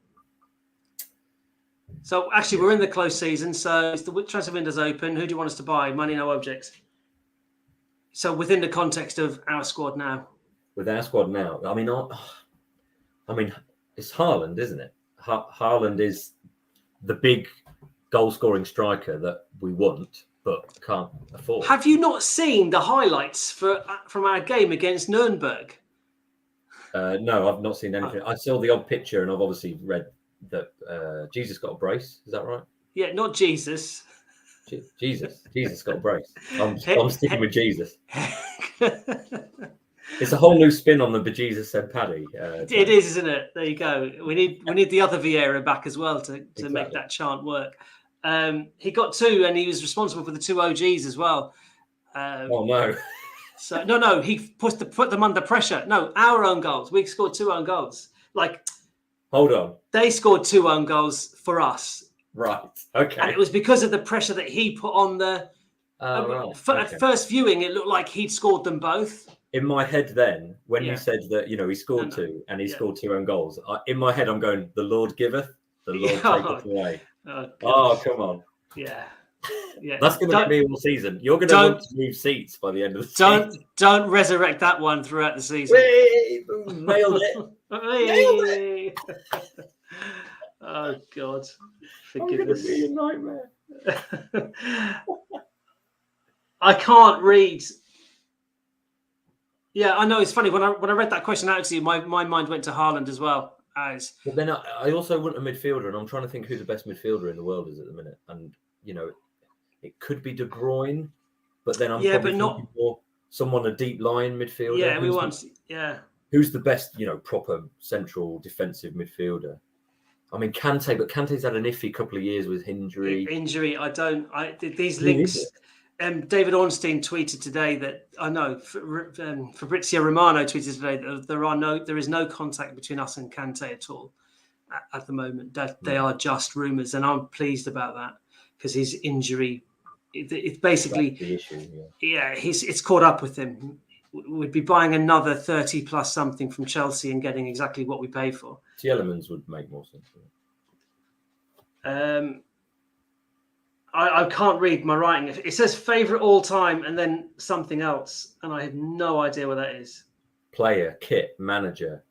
So, actually, we're in the close season, so it's the transfer window's open. Who do you want us to buy? Money no objects. So, within the context of our squad now. With our squad now, I mean, it's Haaland, isn't it? Haaland is the big goal-scoring striker that we want, but can't afford. Have you not seen the highlights from our game against Nuremberg? No, I've not seen anything. I saw the odd picture, and I've obviously read that Jesus got a brace. Is that right? Yeah, not Jesus. Jesus got a brace. I'm sticking with Jesus. It's a whole new spin on the "Bejesus said Paddy." It is, isn't it? There you go. We need the other Vieira back as well to make that chant work. He got 2, and he was responsible for the 2 OGs as well. Oh no! So no, he put them under pressure. No, our own goals. We scored 2 own goals. Like, Hold on. they scored 2 own goals for us, Right. Okay. and it was because of the pressure that he put on the. Right. At first viewing, it looked like he'd scored them both. In my head, then, when Yeah. you said that, he scored No. 2 and he Yeah. scored 2 own goals, in my head, I'm going, the Lord giveth, the Lord Yeah. taketh away. Oh, Oh, come on. yeah. That's going to be all season. You're going to want to move seats by the end of the season. Don't resurrect that one throughout the season. Whee! Boom, nailed it. Hey. Oh God, I'm going to forgiveness. be a nightmare. I can't read. Yeah, I know. It's funny when I read that question out to you, my mind went to Haaland as well. But then I also want a midfielder, and I'm trying to think who the best midfielder in the world is at the minute. And it could be De Bruyne, but then I'm probably thinking more someone a deep line midfielder. Yeah, Who's the best, proper central defensive midfielder? I mean, Kante, but Kante's had an iffy couple of years with injury. These links. David Ornstein tweeted today that Fabrizio Romano tweeted today that there is no contact between us and Kante at all at the moment. That they are just rumours, and I'm pleased about that because his injury, it's basically the issue. Yeah, it's caught up with him. We'd be buying another 30 plus something from Chelsea and getting exactly what we paid for. Tielemans would make more sense. I can't read my writing. It says favourite all time and then something else, and I have no idea what that is. Player, kit, manager,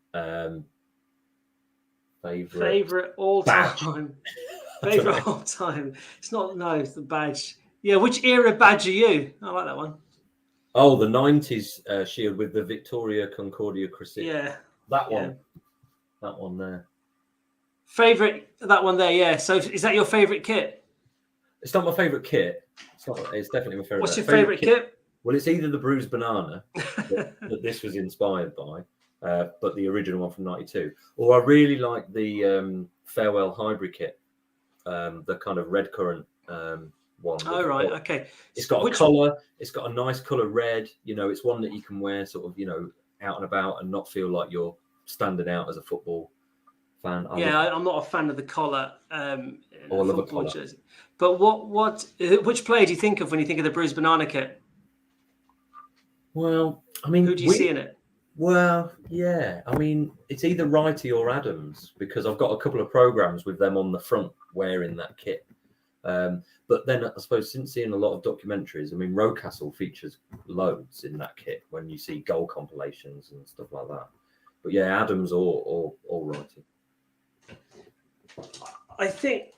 favourite all time. Favourite all time. It's the badge. Yeah, which era badge are you? I like that one. Oh, the 90s shield with the Victoria Concordia Crescent. Yeah. That one. Yeah. That one there. Favourite, that one there, yeah. So is that your favourite kit? It's not my favourite kit. It's definitely my favourite. What's your favourite kit? Well, it's either the Bruised Banana that this was inspired by, but the original one from 92. Or I really like the Farewell Highbury kit, the kind of red currant one. Oh, right. Okay. It's got a colour. It's got a nice colour red. It's one that you can wear sort of, out and about and not feel like you're standing out as a football fan. I'm not a fan of the collar. I love a collar. Jersey. But which player do you think of when you think of the Bruised Banana kit? Well, I mean, who do you see in it? Well, yeah, I mean, it's either Wrighty or Adams because I've got a couple of programs with them on the front wearing that kit. But then I suppose since seeing a lot of documentaries, I mean, Rocastle features loads in that kit when you see goal compilations and stuff like that. But yeah, Adams or Wrighty. I think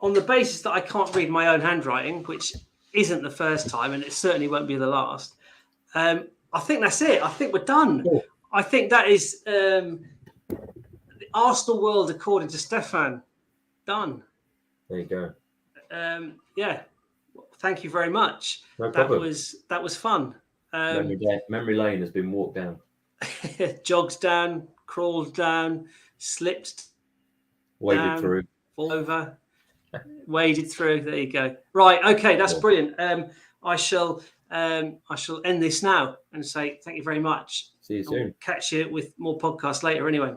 on the basis that I can't read my own handwriting, which isn't the first time, and it certainly won't be the last, I think that's it. I think we're done. Cool. I think that is the Arsenal world according to Stefan. Done. There you go. Yeah. Thank you very much. No problem. That was fun. Memory lane has been walked down. Jogged down, crawled down, slipped, waded through, fall over, waded through. There you go. Right. Okay. That's brilliant. I shall end this now and say thank you very much. See you soon. I'll catch you with more podcasts later. Anyway.